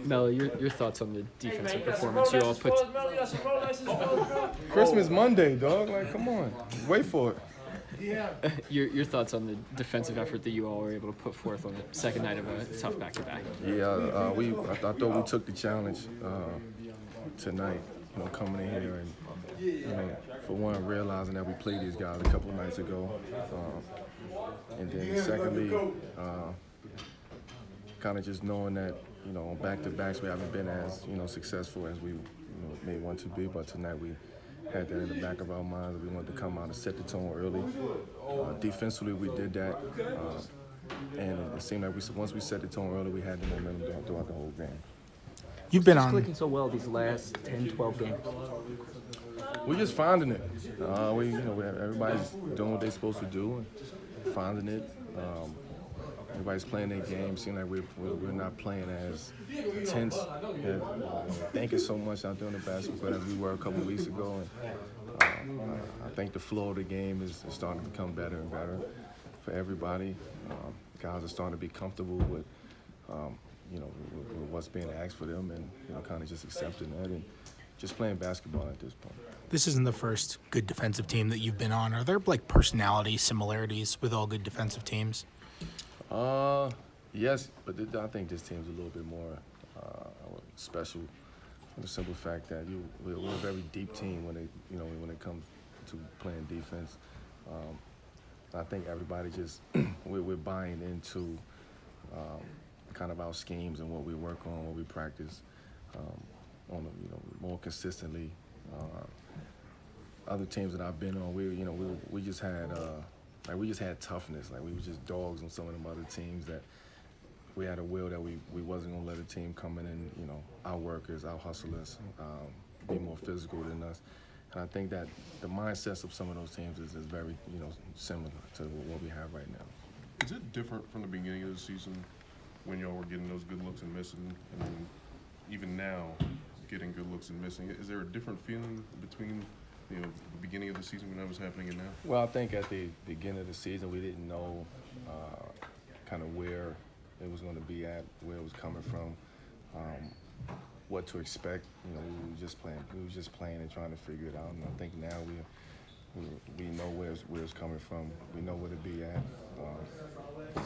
Mel, your thoughts on the defensive performance you all put. Christmas Monday, dog. Like, come on. Wait for it. Your thoughts on the defensive effort that you all were able to put forth on the second night of a tough back-to-back. Yeah, I thought we took the challenge tonight, coming in here and, for one, realizing that we played these guys a couple of nights ago. And then secondly, kind of just knowing that, on back-to-backs we haven't been as, successful as we may want to be, but tonight we had that in the back of our minds. We wanted to come out and set the tone early. Defensively, we did that, and it seemed like once we set the tone early, we had the momentum throughout the whole game. You've been It's on. clicking so well these last 10, 12 games. We're just finding it. Everybody's doing what they're supposed to do and finding it. Everybody's playing their game. Seems like we're not playing as intense, thinking so much out there in the basketball as we were a couple of weeks ago. And I think the flow of the game is starting to become better and better for everybody. Guys are starting to be comfortable with, with what's being asked for them, and kind of just accepting that and just playing basketball at this point. This isn't the first good defensive team that you've been on. Are there personality similarities with all good defensive teams? Yes, but I think this team's a little bit more special for the simple fact that we're a very deep team when it comes to playing defense. I think everybody just we're buying into kind of our schemes and what we work on, what we practice on more consistently. Other teams that I've been on, we just had toughness. Like, we were just dogs on some of them other teams that we had a will that we wasn't gonna let a team come in and our workers, our hustlers, be more physical than us. And I think that the mindsets of some of those teams is very similar to what we have right now. Is it different from the beginning of the season when y'all were getting those good looks and missing, and then even now getting good looks and missing? Is there a different feeling between the beginning of the season when that was happening and now? Well, I think at the beginning of the season we didn't know kind of where it was going to be at, where it was coming from, what to expect. We were just playing. We were just playing and trying to figure it out. And I think now we know where it's coming from. We know where to be at.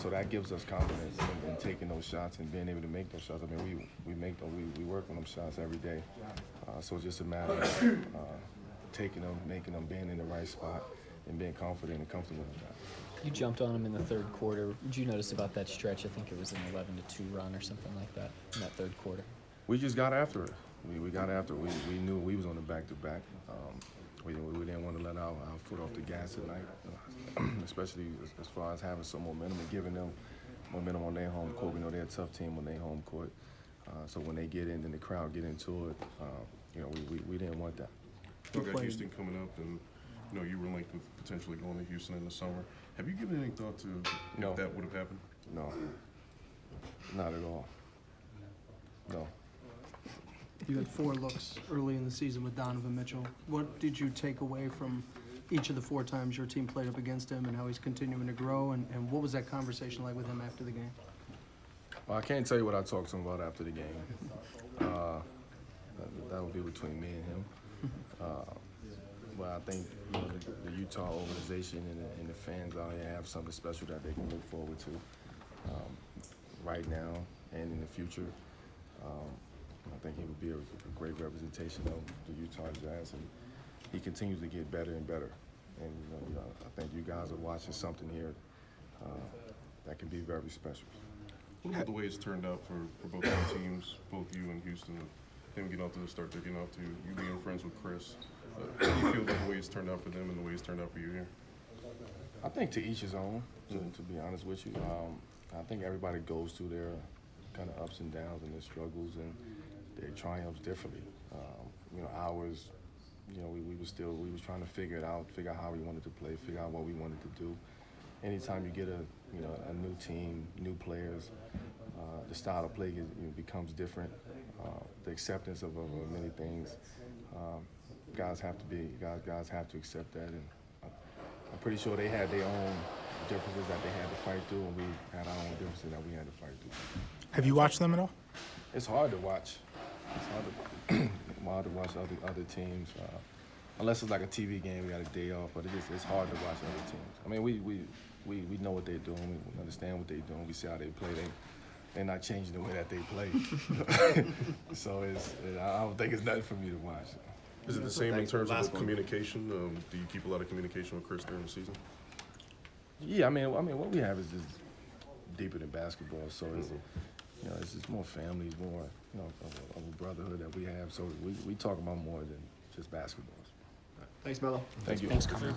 So that gives us confidence in taking those shots and being able to make those shots. I mean, we work on them shots every day. So it's just a matter of taking them, making them, being in the right spot, and being confident and comfortable with that. You jumped on him in the third quarter. What did you notice about that stretch? I think it was an 11-2 run or something like that in that third quarter. We just got after it. We got after it. We knew we was on the back-to-back. We didn't want to let our foot off the gas tonight, especially as far as having some momentum and giving them momentum on their home court. We know they're a tough team on their home court. So when they get in and the crowd get into it, we didn't want that. You got Houston coming up, and you were linked with potentially going to Houston in the summer. Have you given any thought to if that would have happened? No, not at all. No. You had 4 looks early in the season with Donovan Mitchell. What did you take away from each of the 4 times your team played up against him and how he's continuing to grow? And what was that conversation like with him after the game? Well, I can't tell you what I talked to him about after the game. That would be between me and him. But I think the Utah organization and the fans out here have something special that they can look forward to right now and in the future. I think he would be a great representation of the Utah Jazz, and he continues to get better and better. And I think you guys are watching something here that can be very special. What about the way it's turned out for both our teams, both you and Houston, him getting out to the start, taking out to you being friends with Chris? How do you feel about the way it's turned out for them and the way it's turned out for you here? I think to each his own, to be honest with you. I think everybody goes through their kind of ups and downs and their struggles and their triumphs differently. Ours, we was trying to figure out how we wanted to play, figure out what we wanted to do. Anytime you get a new team, new players, the style of play becomes different. The acceptance of many things. Guys have to accept that, and I'm pretty sure they had their own differences that they had to fight through, and we had our own differences that we had to fight through. Have you watched them at all? it's hard to watch. It's hard to watch other teams. Unless it's like a TV game, we got a day off, but it's hard to watch other teams. I mean, we know what they're doing. We understand what they're doing. We see how they play. They're not changing the way that they play. So I don't think it's nothing for me to watch. Is it the same in terms of the communication? Do you keep a lot of communication with Chris during the season? Yeah, I mean, what we have is just deeper than basketball. So it's, it's just more families, more, of a brotherhood that we have. So we talk about more than just basketball. Thanks, Melo. Thank you. Thanks, Carmelo.